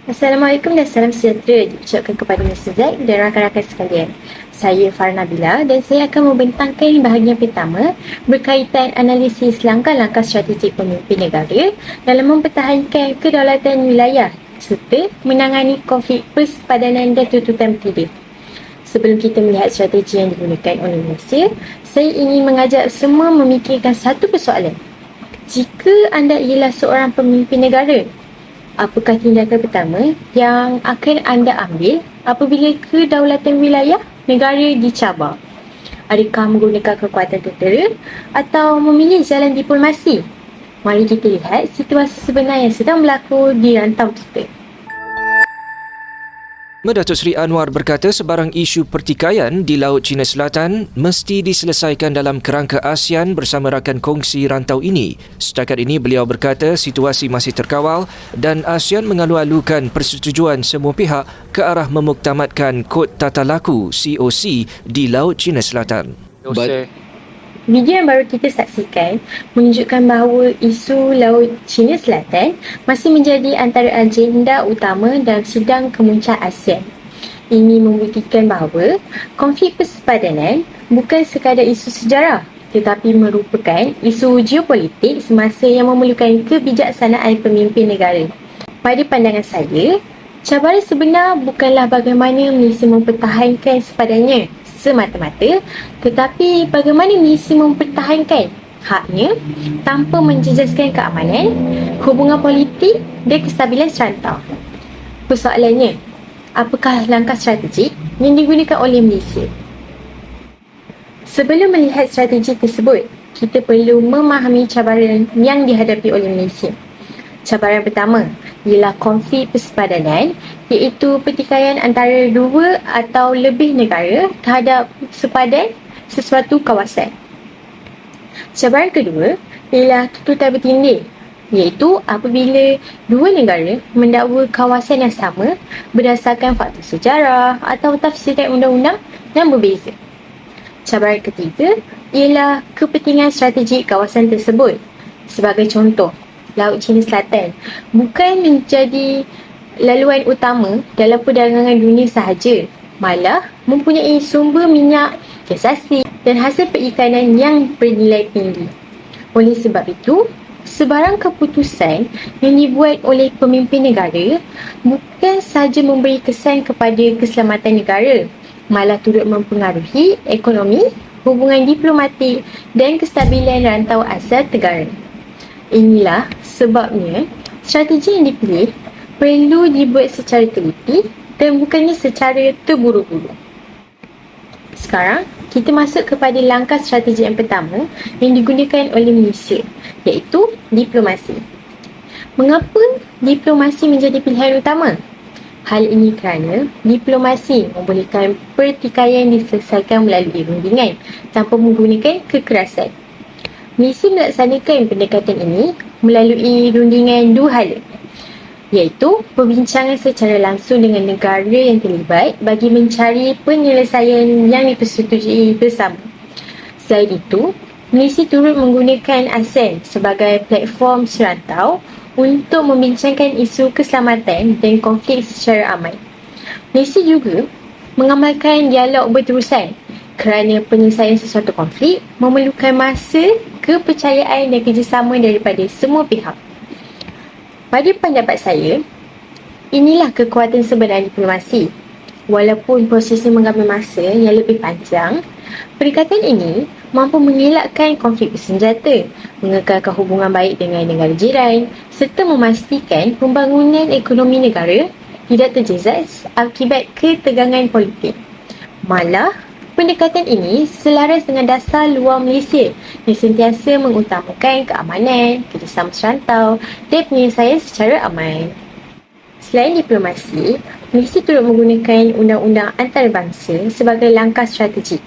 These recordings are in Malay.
Assalamualaikum dan salam sejahtera diucapkan kepada Mr. Zack dan rakan-rakan sekalian. Saya Farna Bila dan saya akan membentangkan bahagian pertama berkaitan analisis langkah-langkah strategik pemimpin negara dalam mempertahankan kedaulatan wilayah serta menangani konflik persepadanan dan tuntutan bertiga. Sebelum kita melihat strategi yang digunakan oleh Malaysia, saya ingin mengajak semua memikirkan satu persoalan. Jika anda ialah seorang pemimpin negara, apakah tindakan pertama yang akan anda ambil apabila kedaulatan wilayah negara dicabar? Adakah menggunakan kekuatan tentera atau memilih jalan diplomasi? Mari kita lihat situasi sebenar yang sedang berlaku di rantau kita. Datuk Seri Anwar berkata sebarang isu pertikaian di Laut Cina Selatan mesti diselesaikan dalam kerangka ASEAN bersama rakan kongsi rantau ini. Setakat ini beliau berkata situasi masih terkawal dan ASEAN mengalu-alukan persetujuan semua pihak ke arah memuktamadkan Kod Tata Laku COC di Laut Cina Selatan. Video yang baru kita saksikan menunjukkan bahawa isu Laut Cina Selatan masih menjadi antara agenda utama dalam sidang kemuncak ASEAN. Ini membuktikan bahawa konflik persepadanan bukan sekadar isu sejarah tetapi merupakan isu geopolitik semasa yang memerlukan kebijaksanaan pemimpin negara. Pada pandangan saya, cabaran sebenar bukanlah bagaimana Malaysia mempertahankan sepadannya semata-mata, tetapi bagaimana Malaysia mempertahankan haknya tanpa menjejaskan keamanan, hubungan politik dan kestabilan serantau. Persoalannya, apakah langkah strategik yang digunakan oleh Malaysia? Sebelum melihat strategi tersebut, kita perlu memahami cabaran yang dihadapi oleh Malaysia. Cabaran pertama ialah konflik persepadanan, iaitu pertikaian antara dua atau lebih negara terhadap sepadan sesuatu kawasan. Cabaran kedua ialah tuntutan bertindih, iaitu apabila dua negara mendakwa kawasan yang sama berdasarkan faktor sejarah atau tafsiran undang-undang yang berbeza. Cabaran ketiga ialah kepentingan strategik kawasan tersebut. Sebagai contoh, Laut Cina Selatan bukan menjadi laluan utama dalam perdagangan dunia sahaja, malah mempunyai sumber minyak, gas asli dan hasil perikanan yang bernilai tinggi. Oleh sebab itu, sebarang keputusan yang dibuat oleh pemimpin negara bukan sahaja memberi kesan kepada keselamatan negara, malah turut mempengaruhi ekonomi, hubungan diplomatik dan kestabilan rantau asal negara. Inilah sebabnya strategi yang dipilih perlu dibuat secara teliti dan bukannya secara terburu-buru. Sekarang, kita masuk kepada langkah strategi yang pertama yang digunakan oleh Malaysia, iaitu diplomasi. Mengapa diplomasi menjadi pilihan utama? Hal ini kerana diplomasi membolehkan pertikaian diselesaikan melalui rundingan tanpa menggunakan kekerasan. Malaysia melaksanakan pendekatan ini melalui rundingan dua hala, iaitu perbincangan secara langsung dengan negara yang terlibat bagi mencari penyelesaian yang dipersetujui bersama. Selain itu, Malaysia turut menggunakan ASEAN sebagai platform serantau untuk membincangkan isu keselamatan dan konflik secara aman. Malaysia juga mengamalkan dialog berterusan kerana penyelesaian sesuatu konflik memerlukan masa, kepercayaan dan kerjasama daripada semua pihak. Pada pendapat saya, inilah kekuatan sebenar diplomasi. Walaupun prosesnya mengambil masa yang lebih panjang, pendekatan ini mampu mengelakkan konflik bersenjata, mengekalkan hubungan baik dengan negara jiran serta memastikan pembangunan ekonomi negara tidak terjejas akibat ketegangan politik. Malah, pendekatan ini selaras dengan dasar luar Malaysia yang sentiasa mengutamakan keamanan, kerjasama serantau dan penyelesaian secara aman. Selain diplomasi, Malaysia turut menggunakan undang-undang antarabangsa sebagai langkah strategik.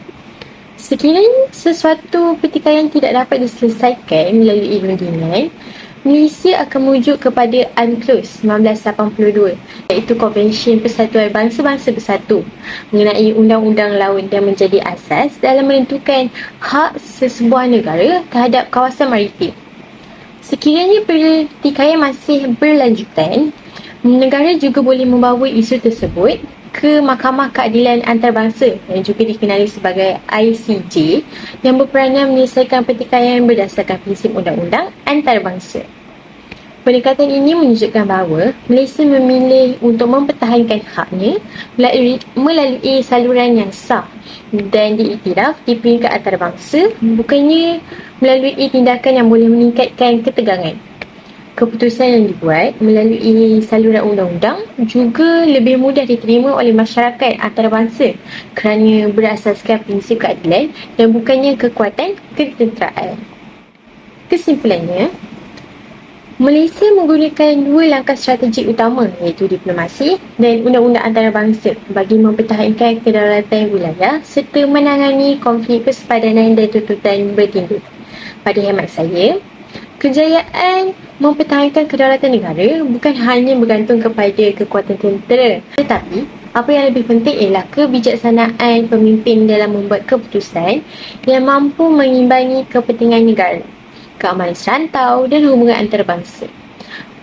Sekiranya sesuatu pertikaian tidak dapat diselesaikan melalui rundingan, Malaysia akan merujuk kepada UNCLOS 1982, iaitu Konvensyen Persatuan Bangsa-Bangsa Bersatu mengenai undang-undang laut dan menjadi asas dalam menentukan hak sesebuah negara terhadap kawasan maritim. Sekiranya pertikaian masih berlanjutan, Negara juga boleh membawa isu tersebut ke Mahkamah Keadilan Antarabangsa yang juga dikenali sebagai ICJ yang berperanan menyelesaikan pertikaian berdasarkan prinsip undang-undang antarabangsa. Pendekatan ini menunjukkan bahawa Malaysia memilih untuk mempertahankan haknya melalui saluran yang sah dan diiktiraf di peringkat antarabangsa, bukannya melalui tindakan yang boleh meningkatkan ketegangan. Keputusan yang dibuat melalui saluran undang-undang juga lebih mudah diterima oleh masyarakat antarabangsa kerana berasaskan prinsip keadilan dan bukannya kekuatan ketenteraan. Kesimpulannya, Malaysia menggunakan dua langkah strategi utama iaitu diplomasi dan undang-undang antarabangsa bagi mempertahankan kedaulatan wilayah serta menangani konflik persepadanan dan tuntutan bertinduk. Pada hemat saya, kejayaan mempertahankan kedaulatan negara bukan hanya bergantung kepada kekuatan tentera, tetapi apa yang lebih penting ialah kebijaksanaan pemimpin dalam membuat keputusan yang mampu mengimbangi kepentingan negara, keamanan serantau dan hubungan antarabangsa.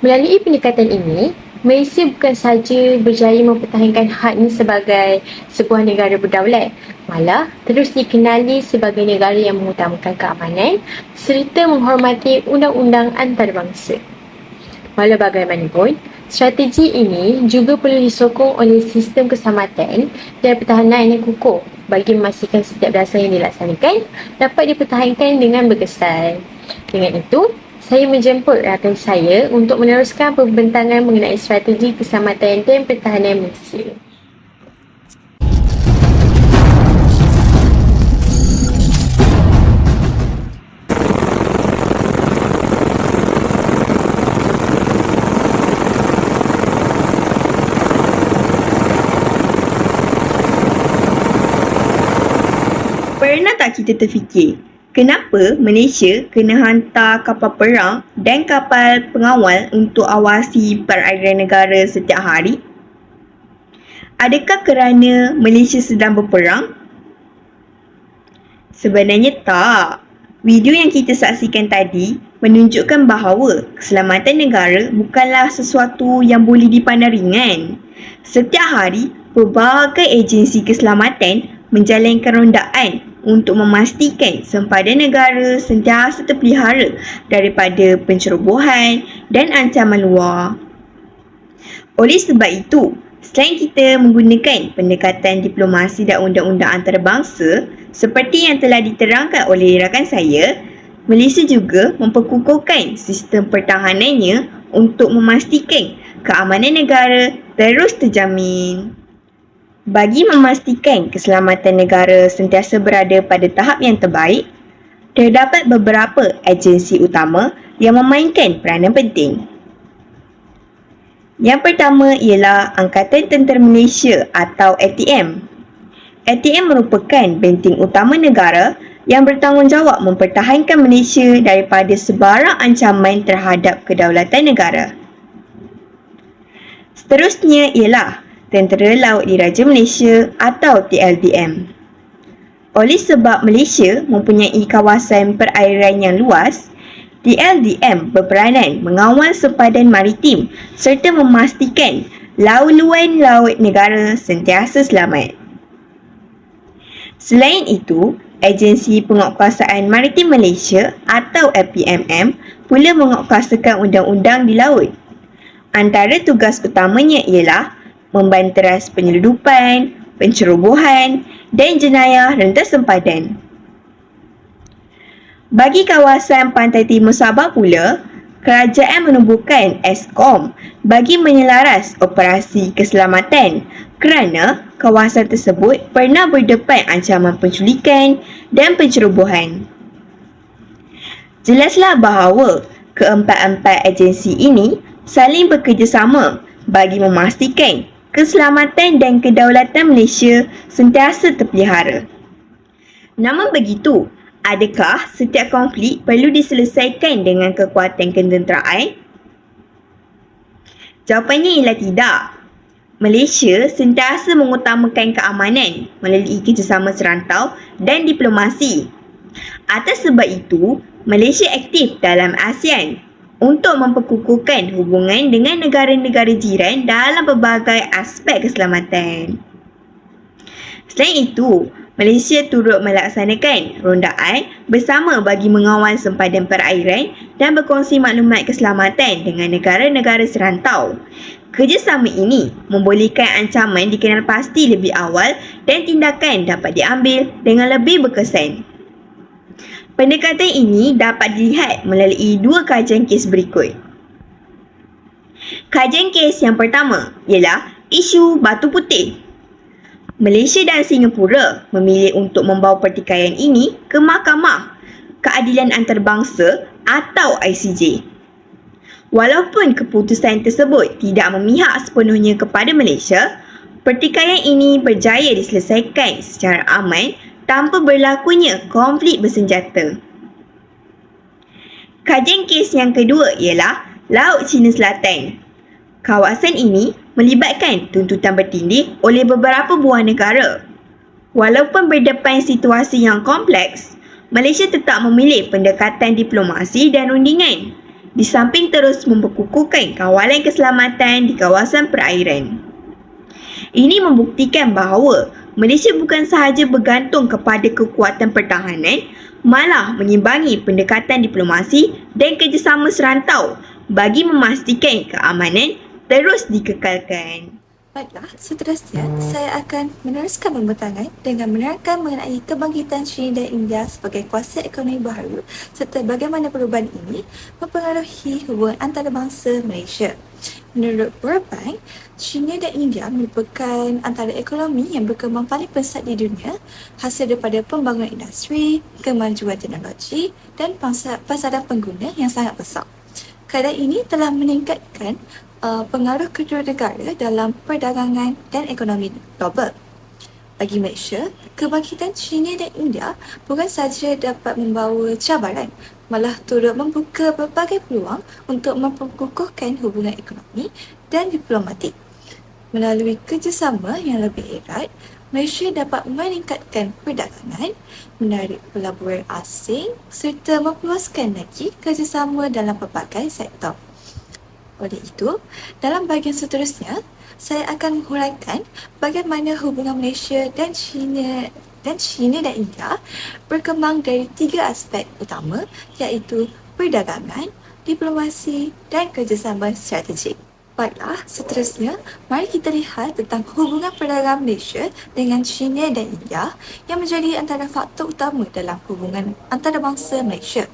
Melalui pendekatan ini, Malaysia bukan sahaja berjaya mempertahankan haknya sebagai sebuah negara berdaulat, malah terus dikenali sebagai negara yang mengutamakan keamanan serta menghormati undang-undang antarabangsa. Walau bagaimanapun, strategi ini juga perlu disokong oleh sistem keselamatan dan pertahanan yang kukuh bagi memastikan setiap dasar yang dilaksanakan dapat dipertahankan dengan berkesan. Dengan itu, saya menjemput rakan saya untuk meneruskan pembentangan mengenai strategi keselamatan dan pertahanan Malaysia. Pernah tak kita terfikir, kenapa Malaysia kena hantar kapal perang dan kapal pengawal untuk awasi perairan negara setiap hari? Adakah kerana Malaysia sedang berperang? Sebenarnya tak. Video yang kita saksikan tadi menunjukkan bahawa keselamatan negara bukanlah sesuatu yang boleh dipandang ringan. Setiap hari, pelbagai agensi keselamatan menjalankan rondaan untuk memastikan sempadan negara sentiasa terpelihara daripada pencerobohan dan ancaman luar. Oleh sebab itu, selain kita menggunakan pendekatan diplomasi dan undang-undang antarabangsa seperti yang telah diterangkan oleh rakan saya, Malaysia juga memperkukuhkan sistem pertahanannya untuk memastikan keamanan negara terus terjamin. Bagi memastikan keselamatan negara sentiasa berada pada tahap yang terbaik, terdapat beberapa agensi utama yang memainkan peranan penting. Yang pertama ialah Angkatan Tentera Malaysia atau ATM. ATM merupakan benteng utama negara yang bertanggungjawab mempertahankan Malaysia daripada sebarang ancaman terhadap kedaulatan negara. Seterusnya ialah Tentera Laut Diraja Malaysia atau TLDM. Oleh sebab Malaysia mempunyai kawasan perairan yang luas, TLDM berperanan mengawal sempadan maritim serta memastikan laluan laut negara sentiasa selamat. Selain itu, Agensi Penguatkuasaan Maritim Malaysia atau APMM pula menguatkuasakan undang-undang di laut. Antara tugas utamanya ialah membanteras penyeludupan, pencerobohan dan jenayah rentas sempadan. Bagi kawasan Pantai Timur Sabah pula, kerajaan menubuhkan Eskom bagi menyelaras operasi keselamatan kerana kawasan tersebut pernah berdepan ancaman penculikan dan pencerobohan. Jelaslah bahawa keempat-empat agensi ini saling bekerjasama bagi memastikan keselamatan dan kedaulatan Malaysia sentiasa terpelihara. Namun begitu, adakah setiap konflik perlu diselesaikan dengan kekuatan ketenteraan? Jawapannya ialah tidak. Malaysia sentiasa mengutamakan keamanan melalui kerjasama serantau dan diplomasi. Atas sebab itu, Malaysia aktif dalam ASEAN untuk memperkukuhkan hubungan dengan negara-negara jiran dalam pelbagai aspek keselamatan. Selain itu, Malaysia turut melaksanakan rondaan bersama bagi mengawal sempadan perairan dan berkongsi maklumat keselamatan dengan negara-negara serantau. Kerjasama ini membolehkan ancaman dikenal pasti lebih awal dan tindakan dapat diambil dengan lebih berkesan. Pendekatan ini dapat dilihat melalui dua kajian kes berikut. Kajian kes yang pertama ialah isu batu putih. Malaysia dan Singapura memilih untuk membawa pertikaian ini ke Mahkamah Keadilan Antarabangsa atau ICJ. Walaupun keputusan tersebut tidak memihak sepenuhnya kepada Malaysia, pertikaian ini berjaya diselesaikan secara aman tanpa berlakunya konflik bersenjata. Kajian kes yang kedua ialah Laut Cina Selatan. Kawasan ini melibatkan tuntutan bertindih oleh beberapa buah negara. Walaupun berdepan situasi yang kompleks, Malaysia tetap memilih pendekatan diplomasi dan rundingan, di samping terus memperkukuhkan kawalan keselamatan di kawasan perairan. Ini membuktikan bahawa Malaysia bukan sahaja bergantung kepada kekuatan pertahanan, malah menyimbangi pendekatan diplomasi dan kerjasama serantau bagi memastikan keamanan terus dikekalkan. Baiklah, seterusnya saya akan meneruskan pembentangan dengan menerangkan mengenai kebangkitan China dan India sebagai kuasa ekonomi baharu serta bagaimana perubahan ini mempengaruhi hubungan antarabangsa Malaysia. Menurut World Bank, China dan India merupakan antara ekonomi yang berkembang paling pesat di dunia hasil daripada pembangunan industri, kemajuan teknologi dan pasaran pengguna yang sangat besar. Keadaan ini telah meningkatkan pengaruh kedua negara dalam perdagangan dan ekonomi global. Bagi Malaysia, kebangkitan China dan India bukan sahaja dapat membawa cabaran, malah turut membuka berbagai peluang untuk memperkukuhkan hubungan ekonomi dan diplomatik. Melalui kerjasama yang lebih erat, Malaysia dapat meningkatkan perdagangan, menarik pelaburan asing serta memperluaskan lagi kerjasama dalam pelbagai sektor. Oleh itu, dalam bahagian seterusnya, saya akan menghuraikan bagaimana hubungan Malaysia dan China dan India berkembang dari 3 aspek utama, iaitu perdagangan, diplomasi dan kerjasama strategik. Baiklah, seterusnya, mari kita lihat tentang hubungan perdagangan Malaysia dengan China dan India yang menjadi antara faktor utama dalam hubungan antarabangsa Malaysia.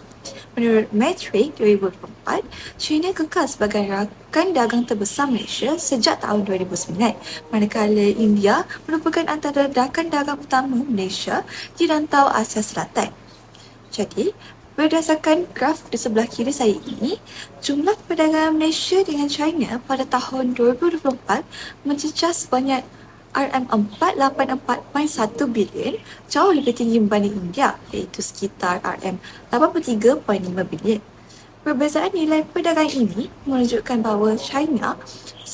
Menurut Matrix 2004, China kekal sebagai rakan dagang terbesar Malaysia sejak tahun 2009, manakala India merupakan antara rakan dagang utama Malaysia di rantau Asia Selatan. Jadi, berdasarkan graf di sebelah kiri saya ini, jumlah perdagangan Malaysia dengan China pada tahun 2024 mencecah sebanyak RM484.1 bilion, jauh lebih tinggi berbanding India, iaitu sekitar RM83.5 bilion. Perbezaan nilai perdagangan ini menunjukkan bahawa China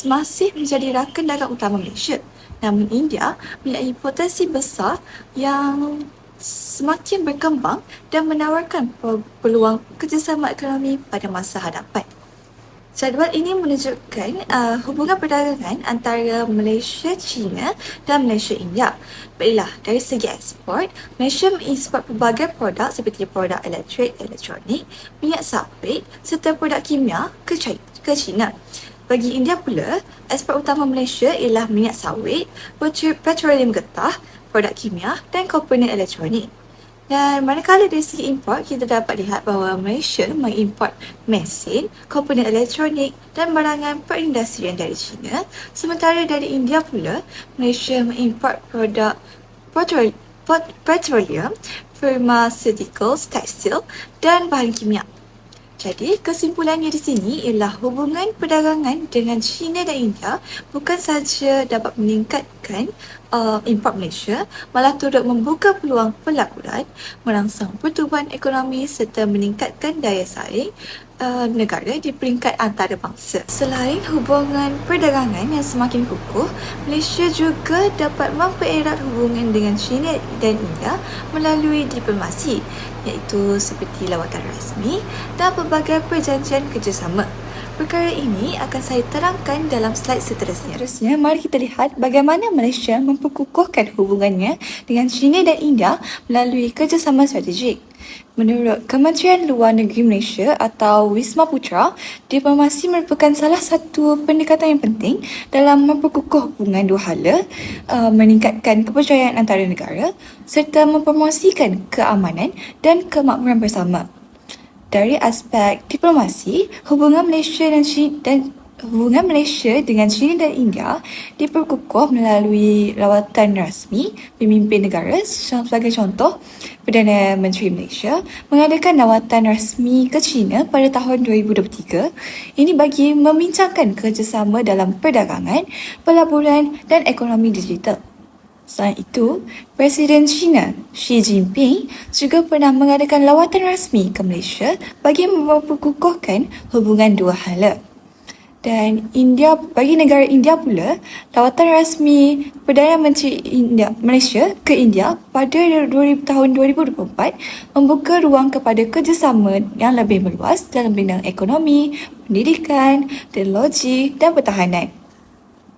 masih menjadi rakan dagang utama Malaysia, namun India mempunyai potensi besar yang semakin berkembang dan menawarkan peluang kerjasama ekonomi pada masa hadapan. Jadual ini menunjukkan hubungan perdagangan antara Malaysia China dan Malaysia India. Baiklah, dari segi ekspor, Malaysia mengekspor pelbagai produk seperti produk elektrik, elektronik, minyak sawit serta produk kimia ke China. Bagi India pula, ekspor utama Malaysia ialah minyak sawit, petroleum getah, produk kimia dan komponen elektronik. Dan manakala dari segi import, kita dapat lihat bahawa Malaysia mengimport mesin, komponen elektronik dan barangan perindustrian dari China, sementara dari India pula, Malaysia mengimport produk petroleum, pharmaceuticals, tekstil dan bahan kimia. Jadi, kesimpulannya di sini ialah hubungan perdagangan dengan China dan India bukan sahaja dapat meningkatkan menurunkan import Malaysia, malah turut membuka peluang pelaburan, merangsang pertumbuhan ekonomi serta meningkatkan daya saing negara di peringkat antarabangsa. Selain hubungan perdagangan yang semakin kukuh, Malaysia juga dapat mempererat hubungan dengan China dan India melalui diplomasi, iaitu seperti lawatan rasmi dan pelbagai perjanjian kerjasama. Perkara ini akan saya terangkan dalam slide seterusnya. Terusnya, mari kita lihat bagaimana Malaysia memperkukuhkan hubungannya dengan China dan India melalui kerjasama strategik. Menurut Kementerian Luar Negeri Malaysia atau Wisma Putra, diplomasi merupakan salah satu pendekatan yang penting dalam memperkukuh hubungan dua hala, meningkatkan kepercayaan antara negara serta mempromosikan keamanan dan kemakmuran bersama. Dari aspek diplomasi, hubungan Malaysia dengan China dan India diperkukuh melalui lawatan rasmi pemimpin negara. Sebagai contoh, Perdana Menteri Malaysia mengadakan lawatan rasmi ke China pada tahun 2023. Ini bagi membincangkan kerjasama dalam perdagangan, pelaburan dan ekonomi digital. Selain itu, Presiden China Xi Jinping juga pernah mengadakan lawatan rasmi ke Malaysia bagi memperkukuhkan hubungan dua hala. Dan bagi negara India pula, lawatan rasmi Perdana Menteri Malaysia ke India pada tahun 2024 membuka ruang kepada kerjasama yang lebih meluas dalam bidang ekonomi, pendidikan, teknologi dan pertahanan.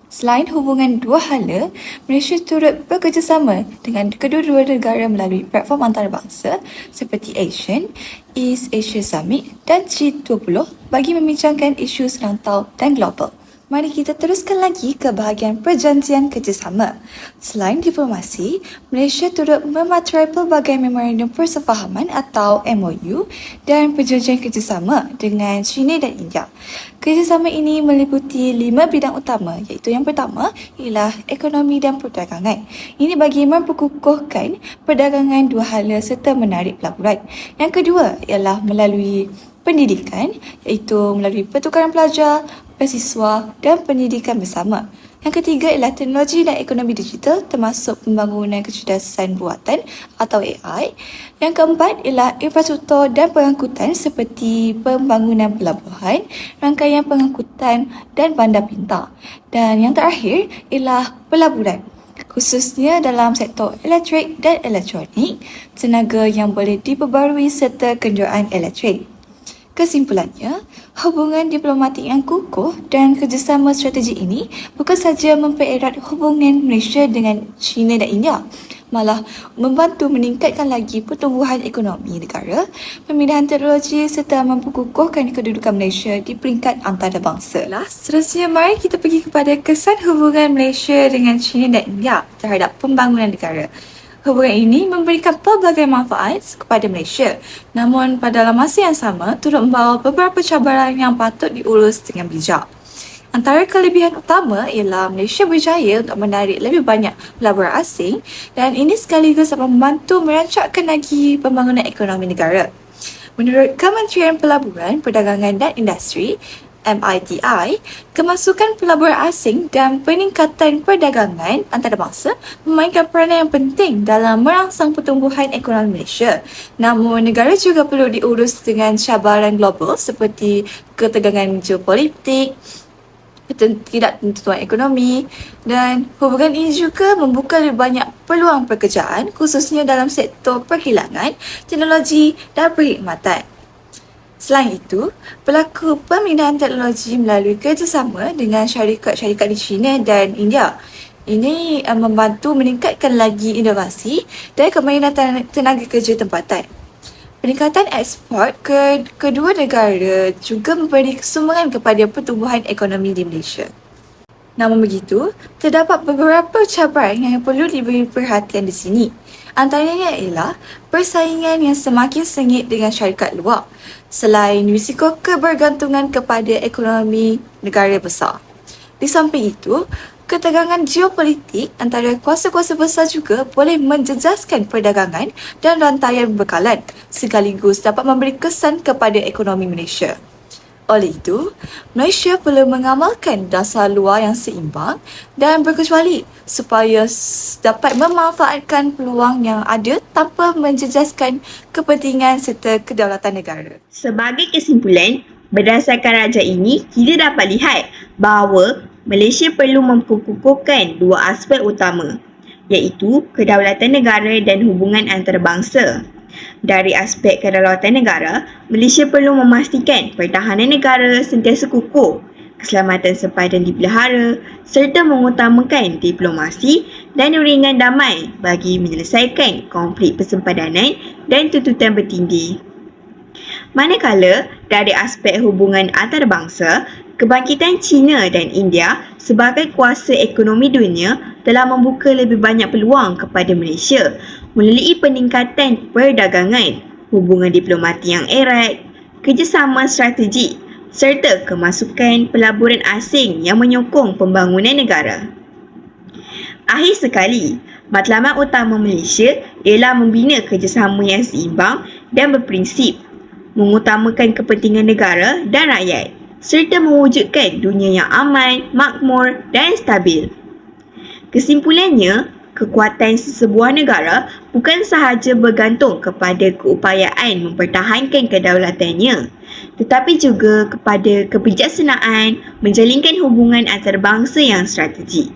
Selain hubungan dua hala, Malaysia turut bekerjasama dengan kedua-dua negara melalui platform antarabangsa seperti ASEAN, East Asia Summit dan G20 bagi membincangkan isu serantau dan global. Mari kita teruskan lagi ke bahagian perjanjian kerjasama. Selain diplomasi, Malaysia turut mematerai pelbagai memorandum persefahaman atau MOU dan perjanjian kerjasama dengan China dan India. Kerjasama ini meliputi 5 bidang utama, iaitu yang pertama ialah ekonomi dan perdagangan. Ini bagi memperkukuhkan perdagangan dua hala serta menarik pelaburan. Yang kedua ialah melalui pendidikan, iaitu melalui pertukaran pelajar, beasiswa dan pendidikan bersama. Yang ketiga ialah teknologi dan ekonomi digital termasuk pembangunan kecerdasan buatan atau AI. Yang keempat ialah infrastruktur dan pengangkutan seperti pembangunan pelabuhan, rangkaian pengangkutan dan bandar pintar. Dan yang terakhir ialah pelaburan, khususnya dalam sektor elektrik dan elektronik, tenaga yang boleh diperbarui serta kenderaan elektrik. Kesimpulannya, hubungan diplomatik yang kukuh dan kerjasama strategi ini bukan sahaja mempererat hubungan Malaysia dengan China dan India, malah membantu meningkatkan lagi pertumbuhan ekonomi negara, pemindahan teknologi serta memperkukuhkan kedudukan Malaysia di peringkat antarabangsa. Seterusnya, mari kita pergi kepada kesan hubungan Malaysia dengan China dan India terhadap pembangunan negara. Hubungan ini memberikan pelbagai manfaat kepada Malaysia, namun pada dalam masa yang sama turut membawa beberapa cabaran yang patut diurus dengan bijak. Antara kelebihan utama ialah Malaysia berjaya untuk menarik lebih banyak pelaburan asing dan ini sekaligus dapat membantu merancangkan lagi pembangunan ekonomi negara. Menurut Kementerian Pelaburan, Perdagangan dan Industri MITI, kemasukan pelaburan asing dan peningkatan perdagangan antarabangsa memainkan peranan yang penting dalam merangsang pertumbuhan ekonomi Malaysia. Namun, negara juga perlu diurus dengan cabaran global seperti ketegangan geopolitik, ketidaktentuan ekonomi dan hubungan ini juga membuka lebih banyak peluang pekerjaan khususnya dalam sektor perkilangan, teknologi dan perkhidmatan. Selain itu, berlaku pemindahan teknologi melalui kerjasama dengan syarikat-syarikat di China dan India. Ini membantu meningkatkan lagi inovasi dan kemahiran tenaga kerja tempatan. Peningkatan ekspor kedua negara juga memberi sumbangan kepada pertumbuhan ekonomi di Malaysia. Namun begitu, terdapat beberapa cabaran yang perlu diberi perhatian di sini. Antaranya ialah persaingan yang semakin sengit dengan syarikat luar, selain risiko kebergantungan kepada ekonomi negara besar. Di samping itu, ketegangan geopolitik antara kuasa-kuasa besar juga boleh menjejaskan perdagangan dan rantaian bekalan, sekaligus dapat memberi kesan kepada ekonomi Malaysia. Oleh itu, Malaysia perlu mengamalkan dasar luar yang seimbang dan berkecuali supaya dapat memanfaatkan peluang yang ada tanpa menjejaskan kepentingan serta kedaulatan negara. Sebagai kesimpulan, berdasarkan raja ini, kita dapat lihat bahawa Malaysia perlu memperkukuhkan dua aspek utama, iaitu kedaulatan negara dan hubungan antarabangsa. Dari aspek kedaulatan negara, Malaysia perlu memastikan pertahanan negara sentiasa kukuh, keselamatan sempadan dipelihara serta mengutamakan diplomasi dan uringan damai bagi menyelesaikan konflik persempadanan dan tuntutan bertindih. Manakala dari aspek hubungan antarabangsa, kebangkitan China dan India sebagai kuasa ekonomi dunia telah membuka lebih banyak peluang kepada Malaysia melalui peningkatan perdagangan, hubungan diplomatik yang erat, kerjasama strategik serta kemasukan pelaburan asing yang menyokong pembangunan negara. Akhir sekali, matlamat utama Malaysia ialah membina kerjasama yang seimbang dan berprinsip, mengutamakan kepentingan negara dan rakyat serta mewujudkan dunia yang aman, makmur dan stabil. Kesimpulannya, kekuatan sesebuah negara bukan sahaja bergantung kepada keupayaan mempertahankan kedaulatannya, tetapi juga kepada kebijaksanaan menjalinkan hubungan antarabangsa yang strategik.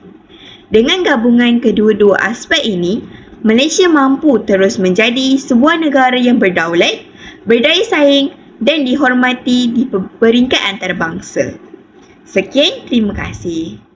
Dengan gabungan kedua-dua aspek ini, Malaysia mampu terus menjadi sebuah negara yang berdaulat, berdaya saing dan dihormati di peringkat antarabangsa. Sekian, terima kasih.